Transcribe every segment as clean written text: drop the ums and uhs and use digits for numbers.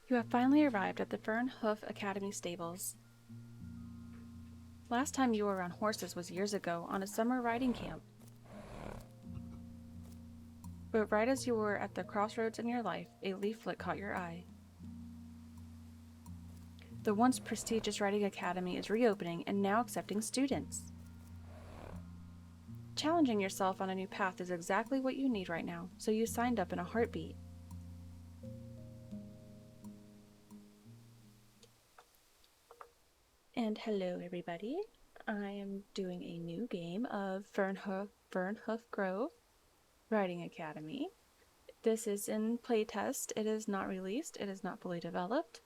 You have finally arrived at the Fernhoof Academy stables. Last time you were around horses was years ago on a summer riding camp. But right as you were at the crossroads in your life, a leaflet caught your eye. The once prestigious riding academy is reopening and now accepting students. Challenging yourself on a new path is exactly what you need right now, so you signed up in a heartbeat. And hello everybody, I am doing a new game of Fernhoof Grove Riding Academy. This is in playtest, it is not released, it is not fully developed,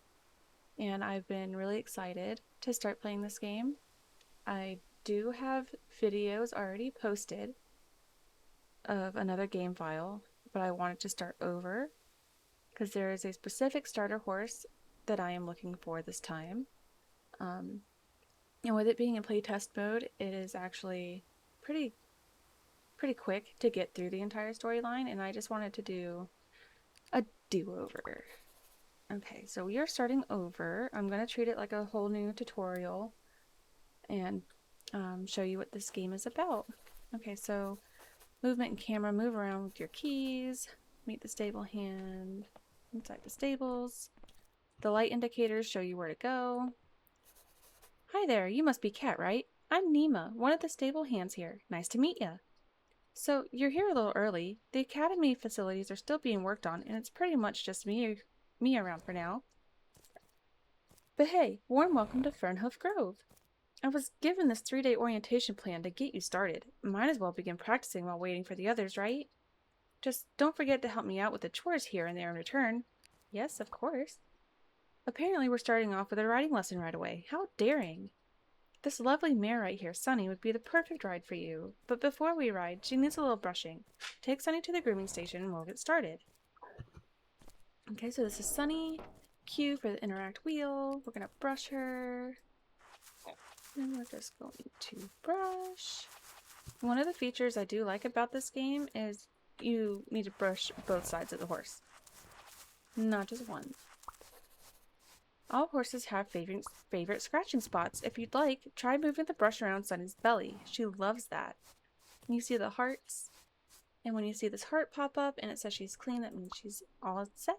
and I've been really excited to start playing this game. I do have videos already posted of another game file, but I wanted to start over because there is a specific starter horse that I am looking for this time. And with it being in playtest mode, it is actually pretty quick to get through the entire storyline, and I just wanted to do a do-over. Okay, so we are starting over. I'm going to treat it like a whole new tutorial and show you what this game is about. Okay, so movement and camera, move around with your keys, meet the stable hand inside the stables. The light indicators show you where to go. Hi there, you must be Kat, right? I'm Nima, one of the stable hands here. Nice to meet ya. So, you're here a little early. The academy facilities are still being worked on, and it's pretty much just me around for now. But hey, warm welcome to Fernhoof Grove. I was given this 3-day orientation plan to get you started. Might as well begin practicing while waiting for the others, right? Just don't forget to help me out with the chores here and there in return. Yes, of course. Apparently we're starting off with a riding lesson right away. How daring! This lovely mare right here, Sunny, would be the perfect ride for you. But before we ride, she needs a little brushing. Take Sunny to the grooming station and we'll get started. Okay, so this is Sunny. Cue for the interact wheel. We're gonna brush her. And we're just going to brush. One of the features I do like about this game is you need to brush both sides of the horse. Not just one. All horses have favorite scratching spots. If you'd like, try moving the brush around Sunny's belly. She loves that. And you see the hearts. And when you see this heart pop up and it says she's clean, that means she's all set.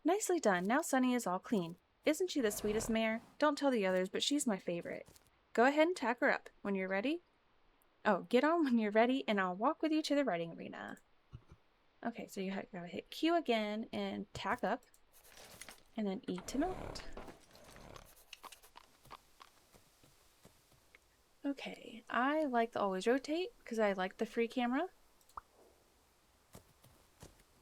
Nicely done. Now Sunny is all clean. Isn't she the sweetest mare? Don't tell the others, but she's my favorite. Go ahead and tack her up. When you're ready. Oh, get on when you're ready and I'll walk with you to the riding arena. Okay, so you gotta hit Q again and tack up. And then E to mount. Okay, I like to always rotate because I like the free camera.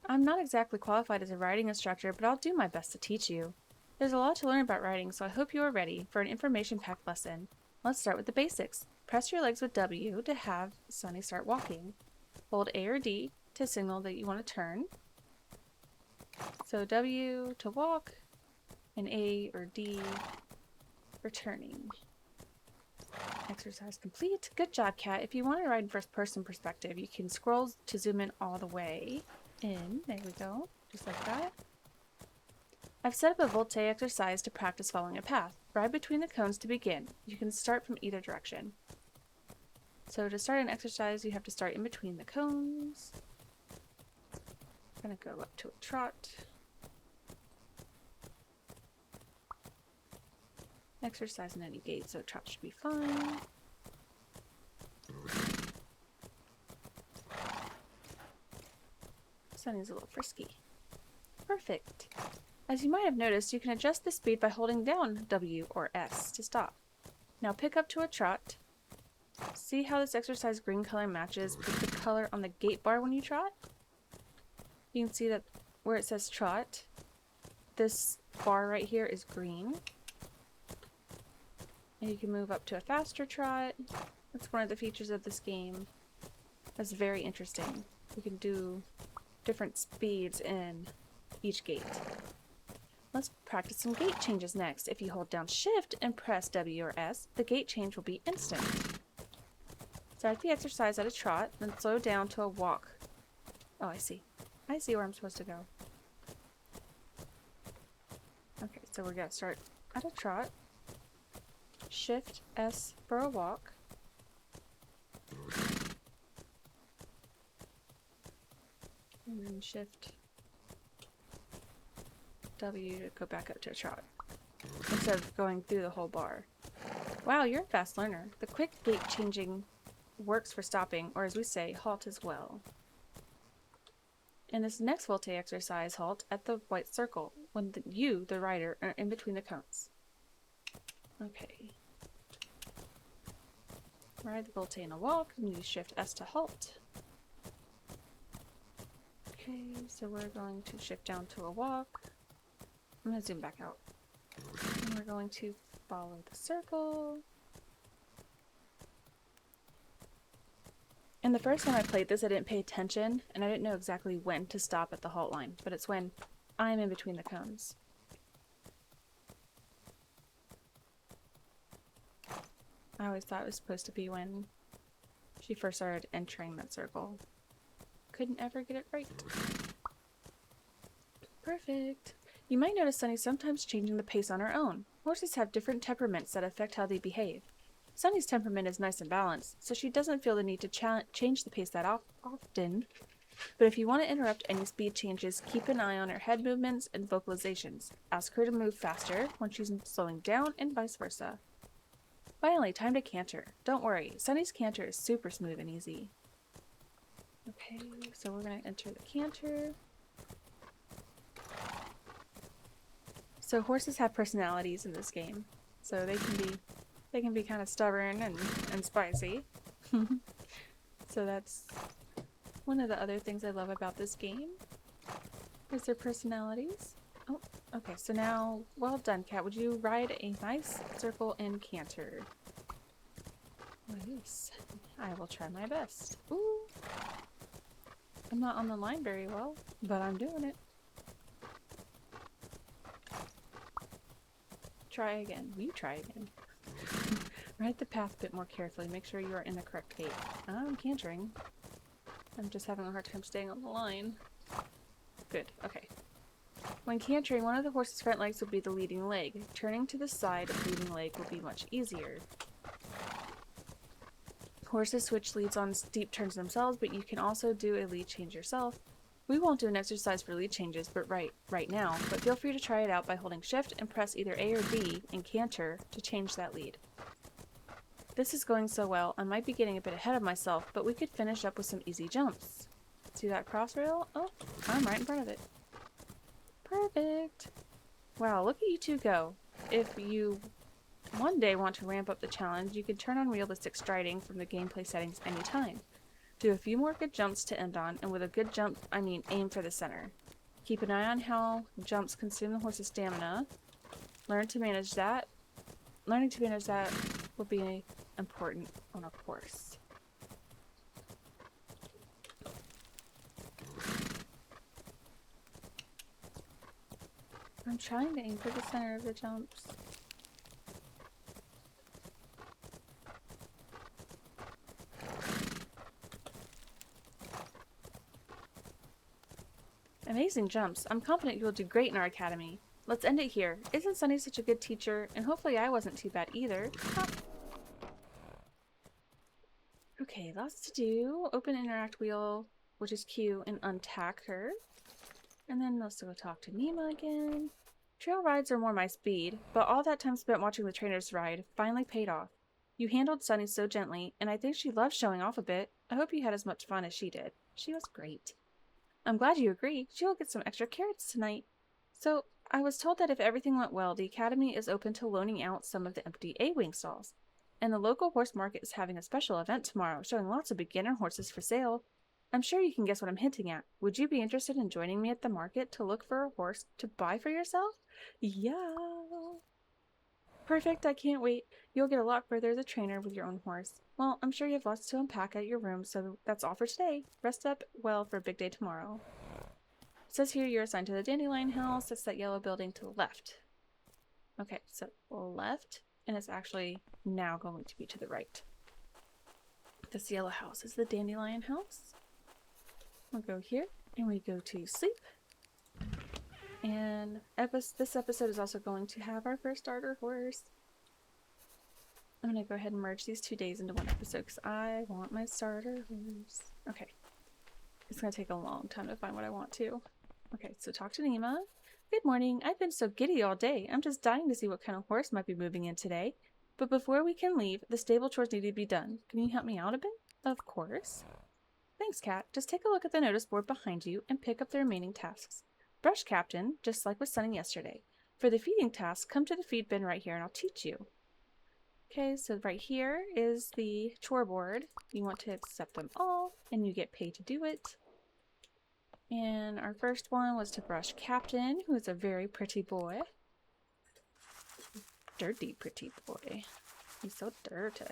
I'm not exactly qualified as a riding instructor, but I'll do my best to teach you. There's a lot to learn about riding, so I hope you are ready for an information-packed lesson. Let's start with the basics. Press your legs with W to have Sunny start walking. Hold A or D to signal that you want to turn. So W to walk, and A or D for turning. Exercise complete. Good job, Kat. If you want to ride in first person perspective, you can scroll to zoom in all the way in. There we go. Just like that. I've set up a volte exercise to practice following a path. Ride between the cones to begin. You can start from either direction. So to start an exercise, you have to start in between the cones. I'm going to go up to a trot. Exercise in any gait, so trot should be fine. Sunny's a little frisky. Perfect. As you might have noticed, you can adjust the speed by holding down W or S to stop. Now pick up to a trot. See how this exercise green color matches with the color on the gait bar when you trot? You can see that where it says trot, this bar right here is green. And you can move up to a faster trot. That's one of the features of this game. That's very interesting. You can do different speeds in each gait. Let's practice some gait changes next. If you hold down Shift and press W or S, the gait change will be instant. Start the exercise at a trot, then slow down to a walk. Oh, I see. I see where I'm supposed to go. So we're gonna start at a trot. Shift S for a walk. And then Shift W to go back up to a trot, instead of going through the whole bar. Wow, you're a fast learner. The quick gait changing works for stopping, or as we say, halt as well. In this next volte exercise, halt at the white circle when you, the rider, are in between the cones. Okay. Ride the volte in a walk, and use Shift S to halt. Okay, so we're going to shift down to a walk. I'm going to zoom back out. And we're going to follow the circle. And the first time I played this, I didn't pay attention, and I didn't know exactly when to stop at the halt line, but it's when I'm in between the cones. I always thought it was supposed to be when she first started entering that circle. Couldn't ever get it right. Perfect. You might notice Sunny sometimes changing the pace on her own. Horses have different temperaments that affect how they behave. Sunny's temperament is nice and balanced, so she doesn't feel the need to change the pace that often. But if you want to interrupt any speed changes, keep an eye on her head movements and vocalizations. Ask her to move faster when she's slowing down and vice versa. Finally, time to canter. Don't worry, Sunny's canter is super smooth and easy. Okay, so we're going to enter the canter. So horses have personalities in this game. So they can be kind of stubborn and spicy. So that's one of the other things I love about this game, is their personalities. Oh, okay, so now, well done, Cat. Would you ride a nice circle and canter? Nice. I will try my best. Ooh. I'm not on the line very well, but I'm doing it. Try again. You try again. Ride the path a bit more carefully. Make sure you are in the correct gait. I'm cantering. I'm just having a hard time staying on the line. Good. Okay. When cantering, one of the horse's front legs will be the leading leg. Turning to the side of the leading leg will be much easier. Horses switch leads on steep turns themselves, but you can also do a lead change yourself. We won't do an exercise for lead changes right now, but feel free to try it out by holding Shift and press either A or D and canter to change that lead. This is going so well, I might be getting a bit ahead of myself, but we could finish up with some easy jumps. See that cross rail? Oh, I'm right in front of it. Perfect! Wow, look at you two go. If you one day want to ramp up the challenge, you can turn on realistic striding from the gameplay settings anytime. Do a few more good jumps to end on, and with a good jump, I mean aim for the center. Keep an eye on how jumps consume the horse's stamina. Learning to manage that will be important on a course. I'm trying to aim for the center of the jumps. Amazing jumps. I'm confident you'll do great in our academy. Let's end it here. Isn't Sunny such a good teacher? And hopefully I wasn't too bad either. Ah. Okay, lots to do. Open interact wheel, which is Q, and untack her. And then let's go talk to Nima again. Trail rides are more my speed, but all that time spent watching the trainers ride finally paid off. You handled Sunny so gently, and I think she loved showing off a bit. I hope you had as much fun as she did. She was great. I'm glad you agree. She will get some extra carrots tonight. So, I was told that if everything went well, the Academy is open to loaning out some of the empty A-Wing stalls. And the local horse market is having a special event tomorrow, showing lots of beginner horses for sale. I'm sure you can guess what I'm hinting at. Would you be interested in joining me at the market to look for a horse to buy for yourself? Yeah. Perfect, I can't wait. You'll get a lot further as a trainer with your own horse. Well, I'm sure you have lots to unpack at your room, so that's all for today. Rest up well for a big day tomorrow. It says here you're assigned to the Dandelion House. That's that yellow building to the left. Okay, so left, and it's actually now going to be to the right. This yellow house is the Dandelion House. We'll go here, and we go to sleep. And this episode is also going to have our first starter horse. I'm going to go ahead and merge these 2 days into one episode because I want my starter horse. Okay. It's going to take a long time to find what I want to. Okay, so talk to Nima. Good morning. I've been so giddy all day. I'm just dying to see what kind of horse might be moving in today. But before we can leave, the stable chores need to be done. Can you help me out a bit? Of course. Thanks, Kat. Just take a look at the notice board behind you and pick up the remaining tasks. Brush Captain, just like with Sunny yesterday. For the feeding task, come to the feed bin right here and I'll teach you. Okay, so right here is the chore board. You want to accept them all and you get paid to do it. And our first one was to brush Captain, who is a very pretty boy. Dirty pretty boy. He's so dirty.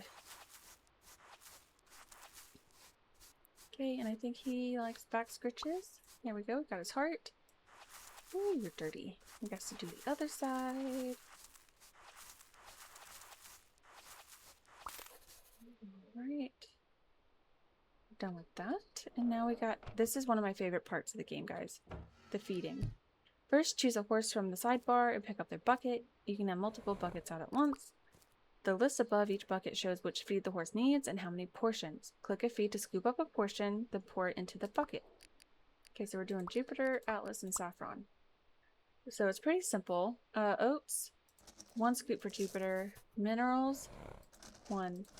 Okay, and I think he likes back scritches. There we go, got his heart. Oh, you're dirty. I guess to do the other side. Alright. Done with that. And now we got, this is one of my favorite parts of the game, guys. The feeding. First, choose a horse from the sidebar and pick up their bucket. You can have multiple buckets out at once. The list above each bucket shows which feed the horse needs and how many portions. Click a feed to scoop up a portion, then pour it into the bucket. Okay, so we're doing Jupiter, Atlas, and Saffron. So it's pretty simple. Oats, 1 scoop for Jupiter. Minerals,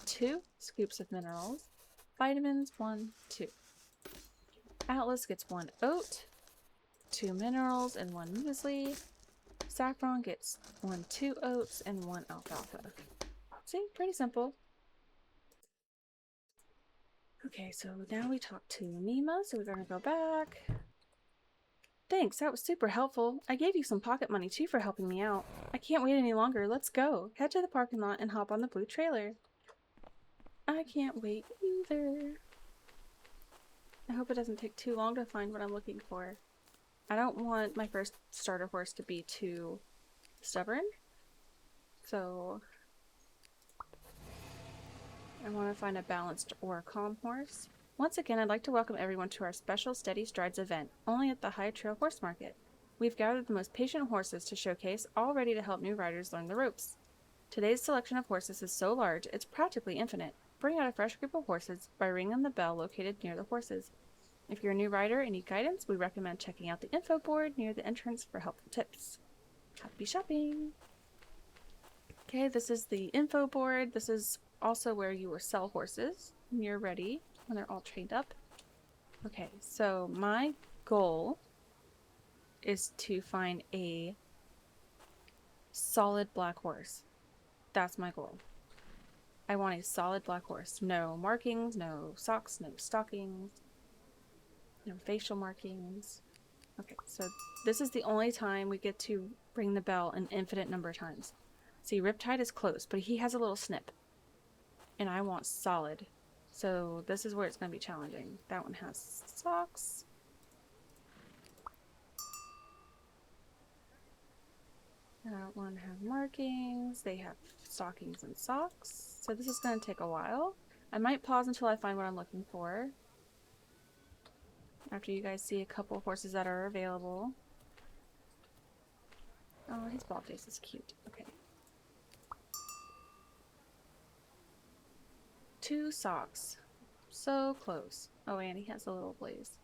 2 scoops of minerals. Vitamins, 1, 2. Atlas gets 1 oat, 2 minerals, and 1 muesli. Saffron gets 1, 2 oats, and 1 alfalfa. See, pretty simple. Okay, so now we talk to Nima, so we're gonna go back. Thanks, that was super helpful. I gave you some pocket money too for helping me out. I can't wait any longer. Let's go. Head to the parking lot and hop on the blue trailer. I can't wait either. I hope it doesn't take too long to find what I'm looking for. I don't want my first starter horse to be too stubborn. So I want to find a balanced or calm horse. Once again, I'd like to welcome everyone to our special Steady Strides event, only at the High Trail Horse Market. We've gathered the most patient horses to showcase, all ready to help new riders learn the ropes. Today's selection of horses is so large, it's practically infinite. Bring out a fresh group of horses by ringing the bell located near the horses. If you're a new rider and need guidance, we recommend checking out the info board near the entrance for helpful tips. Happy shopping! Okay, this is the info board. This is also where you will sell horses when you're ready, when they're all trained up. Okay, so my goal is to find a solid black horse. That's my goal. I want a solid black horse. No markings, no socks, no stockings, no facial markings. Okay, so this is the only time we get to ring the bell an infinite number of times. See, Riptide is close, but he has a little snip. And I want solid. So this is where it's going to be challenging. That one has socks. That one has markings. They have stockings and socks. So this is going to take a while. I might pause until I find what I'm looking for. After you guys see a couple horses that are available. Oh, his bald face is cute. Okay. 2 socks. So close. Oh, and he has a little blaze.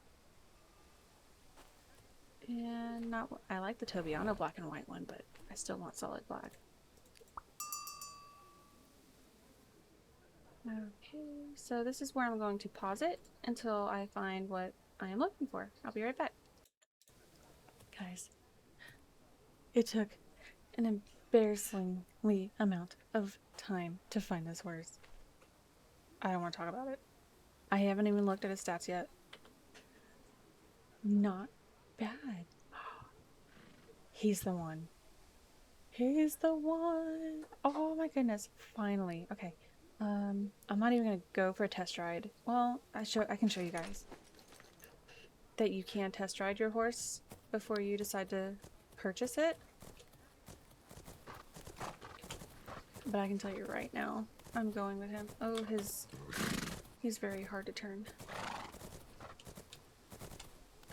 And not. I like the Tobiano black and white one, but I still want solid black. Okay, so this is where I'm going to pause it until I find what I am looking for. I'll be right back. Guys, it took an embarrassingly amount of time to find this horse. I don't want to talk about it. I haven't even looked at his stats yet. Not bad. He's the one. He's the one. Oh my goodness. Finally. Okay. I'm not even gonna go for a test ride. Well, I can show you guys that you can test ride your horse before you decide to purchase it. But I can tell you right now, I'm going with him. Oh, he's very hard to turn.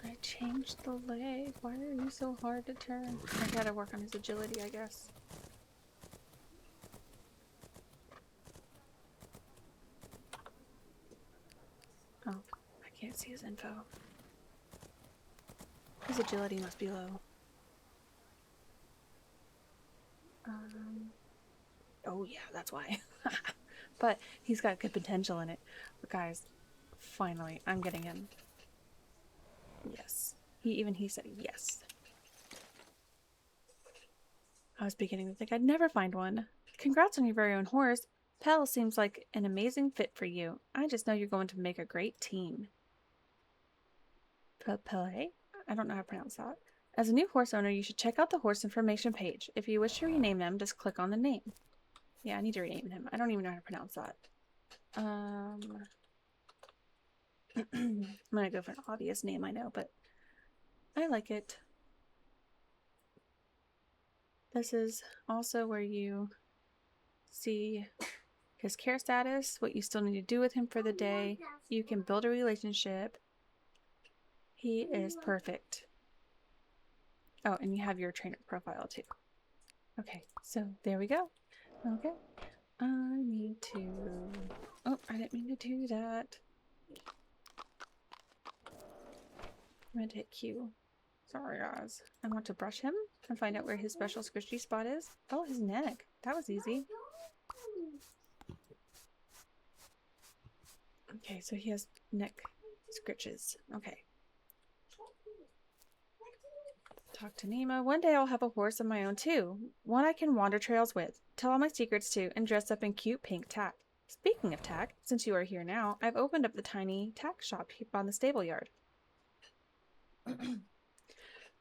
Alright, changed the leg. Why are you so hard to turn? I gotta work on his agility, I guess. Oh, I can't see his info. His agility must be low. Oh yeah, that's why. But he's got good potential in it. But guys, finally, I'm getting him. Yes. He said yes. I was beginning to think I'd never find one. Congrats on your very own horse. Pell seems like an amazing fit for you. I just know you're going to make a great team. Pele? I don't know how to pronounce that. As a new horse owner, you should check out the horse information page. If you wish to rename them, just click on the name. Yeah, I need to rename him. I don't even know how to pronounce that. I'm gonna go for an obvious name, I know, but I like it. This is also where you see his care status, what you still need to do with him for the day. You can build a relationship. He is perfect. Oh, and you have your trainer profile too. Okay, so there we go. Okay. I need to... Oh, I didn't mean to do that. I'm gonna hit Q. Sorry, guys. I want to brush him and find out where his special squishy spot is. Oh, his neck. That was easy. Okay, so he has neck scritches. Okay. Talk to Nemo. One day I'll have a horse of my own too. One I can wander trails with, tell all my secrets to, and dress up in cute pink tack. Speaking of tack, since you are here now, I've opened up the tiny tack shop on the stable yard.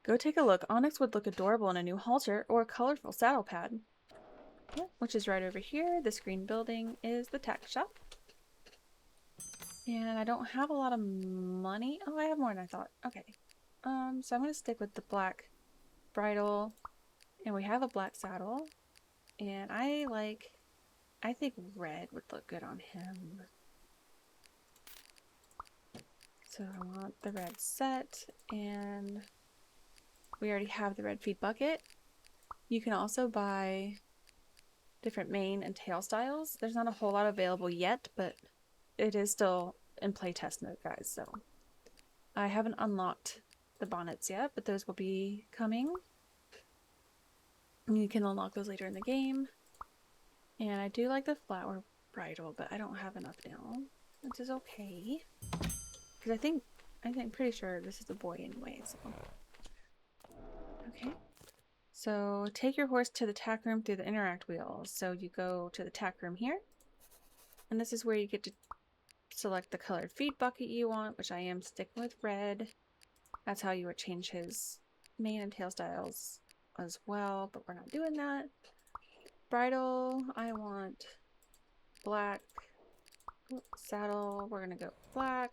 Go take a look. Onyx would look adorable in a new halter or a colorful saddle pad. Yeah, which is right over here. This green building is the tack shop. And I don't have a lot of money. Oh, I have more than I thought. Okay. So I'm going to stick with the black bridle. And we have a black saddle. And I think red would look good on him. So I want the red set. And we already have the red feed bucket. You can also buy different mane and tail styles. There's not a whole lot available yet, but it is still in playtest mode, guys. So I haven't unlocked the bonnets yet, but those will be coming. You can unlock those later in the game. And I do like the flower bridle, but I don't have enough now, which is okay. Because I'm pretty sure this is a boy anyway, so. Okay. So take your horse to the tack room through the interact wheel. So you go to the tack room here. And this is where you get to select the colored feed bucket you want, which I am sticking with red. That's how you would change his mane and tail styles as well, but we're not doing that. Bridle, I want black. Saddle, we're gonna go black.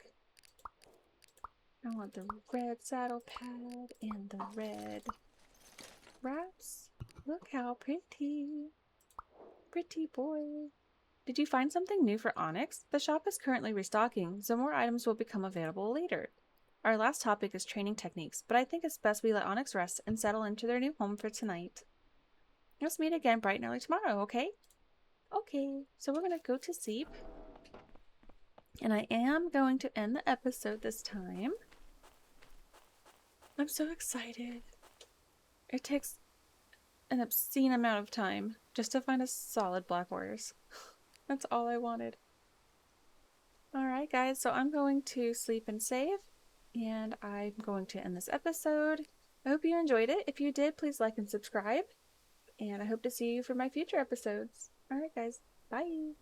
I want the red saddle pad and the red wraps. Look how pretty. Pretty boy. Did you find something new for Onyx? The shop is currently restocking, so more items will become available later. Our last topic is training techniques, but I think it's best we let Onyx rest and settle into their new home for tonight. Let's meet again bright and early tomorrow, okay? Okay, so we're gonna go to sleep. And I am going to end the episode this time. I'm so excited. It takes an obscene amount of time just to find a solid black horse. That's all I wanted. Alright guys, so I'm going to sleep and save. And I'm going to end this episode. I hope you enjoyed it. If you did, please like and subscribe. And I hope to see you for my future episodes. Alright guys, bye!